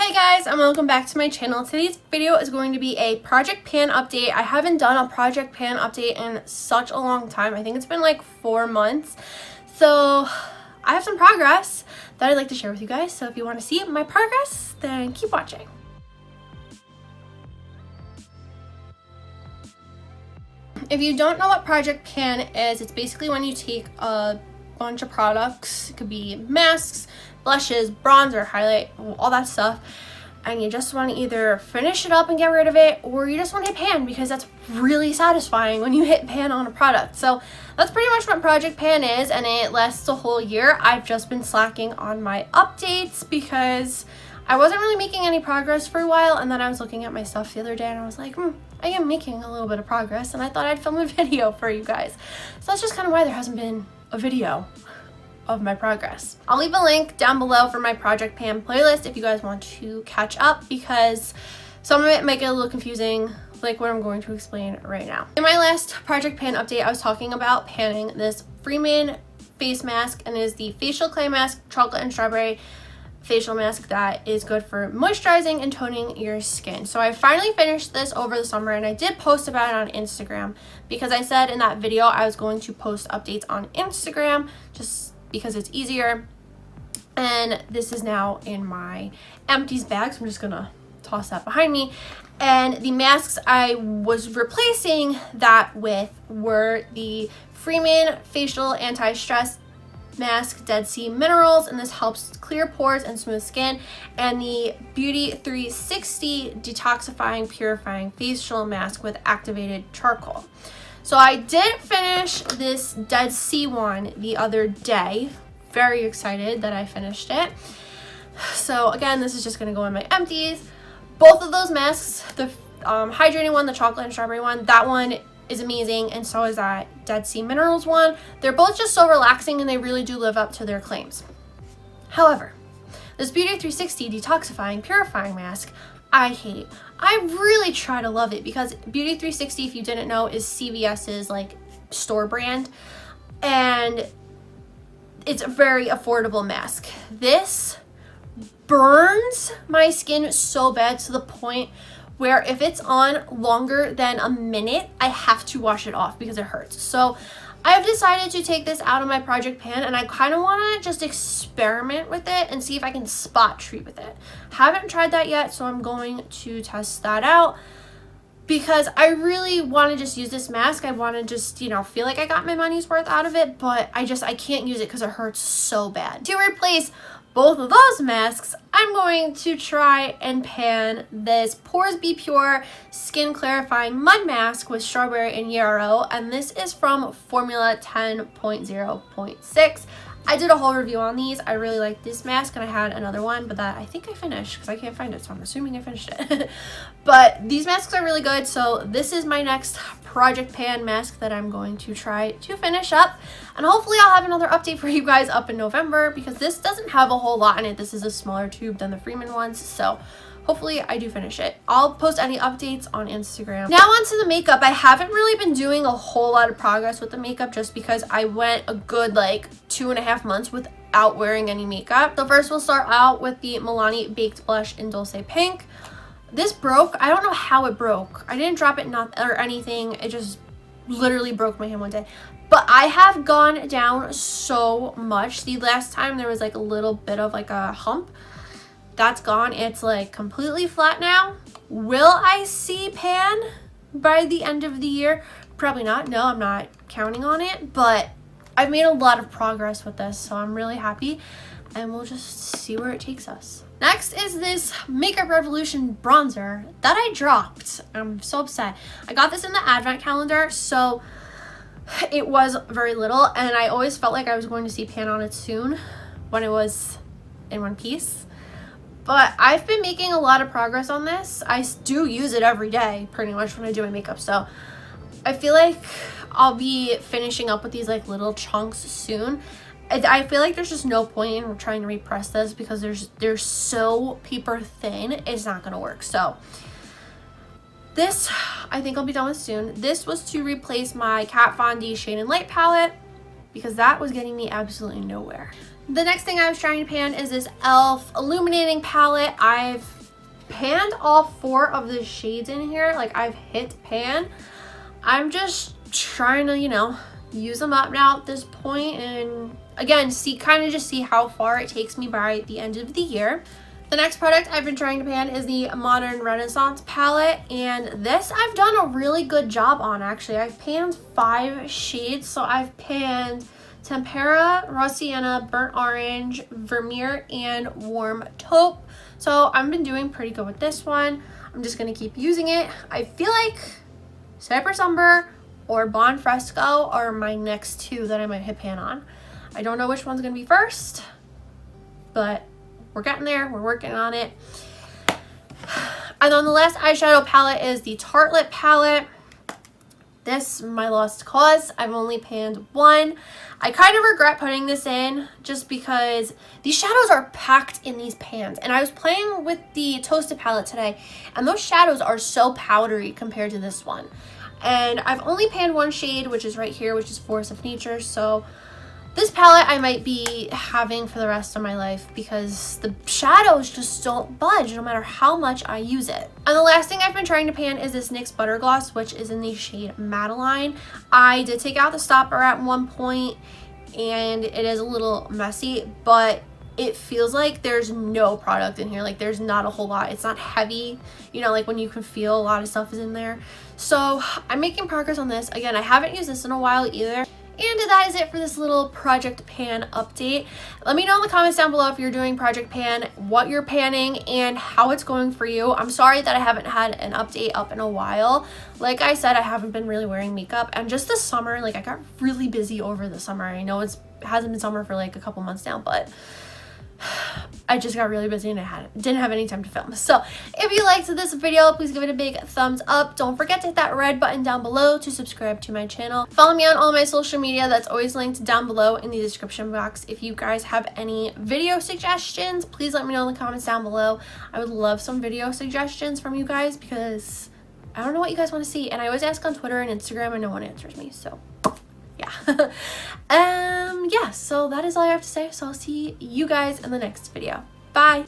Hey guys, and welcome back to my channel. Today's video is going to be a project pan update. I haven't done a project pan update in such a long time. I think it's been like 4 months. So I have some progress that I'd like to share with you guys. So if you want to see my progress, then keep watching. If you don't know what project pan is, it's basically when you take a bunch of products. It could be masks, blushes, bronzer, highlight, all that stuff, and you just want to either finish it up and get rid of it, or you just want to hit pan, because that's really satisfying when you hit pan on a product. So that's pretty much what project pan is, and it lasts a whole year. I've just been slacking on my updates because I wasn't really making any progress for a while, and then I was looking at my stuff the other day and I was like, I am making a little bit of progress, and I thought I'd film a video for you guys. So that's just kind of why there hasn't been a video of my progress. I'll leave a link down below for my project pan playlist if you guys want to catch up, because some of it might get a little confusing, like what I'm going to explain right now. In my last project pan update, I was talking about panning this Freeman face mask, and it is the facial clay mask, chocolate and strawberry facial mask that is good for moisturizing and toning your skin. So I finally finished this over the summer, and I did post about it on Instagram because I said in that video I was going to post updates on Instagram just because it's easier. And this is now in my empties bag, so I'm just gonna toss that behind me. And the masks I was replacing that with were the Freeman facial anti-stress mask, Dead Sea Minerals, and this helps clear pores and smooth skin, and the Beauty 360 Detoxifying Purifying Facial Mask with activated charcoal. So I did finish this Dead Sea one the other day. Very excited that I finished it. So again, this is just going to go in my empties. Both of those masks, the hydrating one, the chocolate and strawberry one, that one is amazing, and so is that Dead Sea Minerals one. They're both just so relaxing, and they really do live up to their claims. However, this Beauty 360 Detoxifying Purifying Mask, I hate. I really try to love it because Beauty 360, if you didn't know, is CVS's like store brand, and it's a very affordable mask. This burns my skin so bad to the point where if it's on longer than a minute, I have to wash it off because it hurts. So I've decided to take this out of my project pan, and I kind of want to just experiment with it and see if I can spot treat with it. Haven't tried that yet, so I'm going to test that out because I really want to just use this mask. I want to just, feel like I got my money's worth out of it, but I can't use it because it hurts so bad. To replace both of those masks, I'm going to try and pan this Pores Be Pure Skin Clarifying Mud Mask with strawberry and yarrow, and this is from Formula 10.0.6. I did a whole review on these. I really like this mask, and I had another one, but that I think I finished because I can't find it, so I'm assuming I finished it. But these masks are really good, so this is my next project pan mask that I'm going to try to finish up, and hopefully I'll have another update for you guys up in November, because this doesn't have a whole lot in it. This is a smaller tube than the Freeman ones, so hopefully I do finish it. I'll post any updates on Instagram. Now on to the makeup. I haven't really been doing a whole lot of progress with the makeup just because I went a good 2.5 months without wearing any makeup. So first we'll start out with the Milani Baked Blush in Dolce Pink. This broke. I don't know how it broke. I didn't drop it or anything. It just literally broke my hand one day. But I have gone down so much. The last time there was a little bit of a hump. That's gone. It's completely flat now. Will I see pan by the end of the year? Probably not. No, I'm not counting on it, but I've made a lot of progress with this, so I'm really happy, and we'll just see where it takes us. Next is this Makeup Revolution bronzer that I dropped. I'm so upset. I got this in the advent calendar, so it was very little, and I always felt like I was going to see pan on it soon when it was in one piece. But I've been making a lot of progress on this. I do use it every day, pretty much, when I do my makeup. So I feel like I'll be finishing up with these little chunks soon. I feel like there's just no point in trying to repress this because they're so paper thin. It's not gonna work. So this, I think I'll be done with soon. This was to replace my Kat Von D Shade and Light palette because that was getting me absolutely nowhere. The next thing I was trying to pan is this e.l.f. Illuminating Palette. I've panned all 4 of the shades in here. Like, I've hit pan. I'm just trying to, you know, use them up now at this point, and again, kind of see how far it takes me by the end of the year. The next product I've been trying to pan is the Modern Renaissance palette, and this I've done a really good job on. Actually, I've panned 5 shades. So I've panned Tempera, Raw Sienna, Burnt Orange, Vermeer, and Warm Taupe. So I've been doing pretty good with this one. I'm just gonna keep using it. I feel like Cypress Umber or Bon Fresco are my next 2 that I might hit pan on. I don't know which one's gonna be first, but we're getting there. We're working on it. And then the last eyeshadow palette is the Tartlette palette. This, my lost cause. I've only panned 1. I kind of regret putting this in just because these shadows are packed in these pans. And I was playing with the Toasted palette today, and those shadows are so powdery compared to this one. And I've only panned 1 shade, which is right here, which is Force of Nature. So this palette I might be having for the rest of my life because the shadows just don't budge no matter how much I use it. And the last thing I've been trying to pan is this NYX Butter Gloss, which is in the shade Madeline. I did take out the stopper at one point, and it is a little messy, but it feels like there's no product in here. Like, there's not a whole lot. It's not heavy, you know, like when you can feel a lot of stuff is in there. So I'm making progress on this. Again, I haven't used this in a while either. And that is it for this little Project Pan update. Let me know in the comments down below if you're doing Project Pan, what you're panning, and how it's going for you. I'm sorry that I haven't had an update up in a while. Like I said, I haven't been really wearing makeup, and just this summer, like, I got really busy over the summer. I know it hasn't been summer for like a couple months now, but I just got really busy and I didn't have any time to film. So if you liked this video, please give it a big thumbs up. Don't forget to hit that red button down below to subscribe to my channel. Follow me on all my social media. That's always linked down below in the description box. If you guys have any video suggestions, please let me know in the comments down below. I would love some video suggestions from you guys because I don't know what you guys want to see, and I always ask on Twitter and Instagram and no one answers me. So yeah. Yeah, so that is all I have to say. So I'll see you guys in the next video. Bye.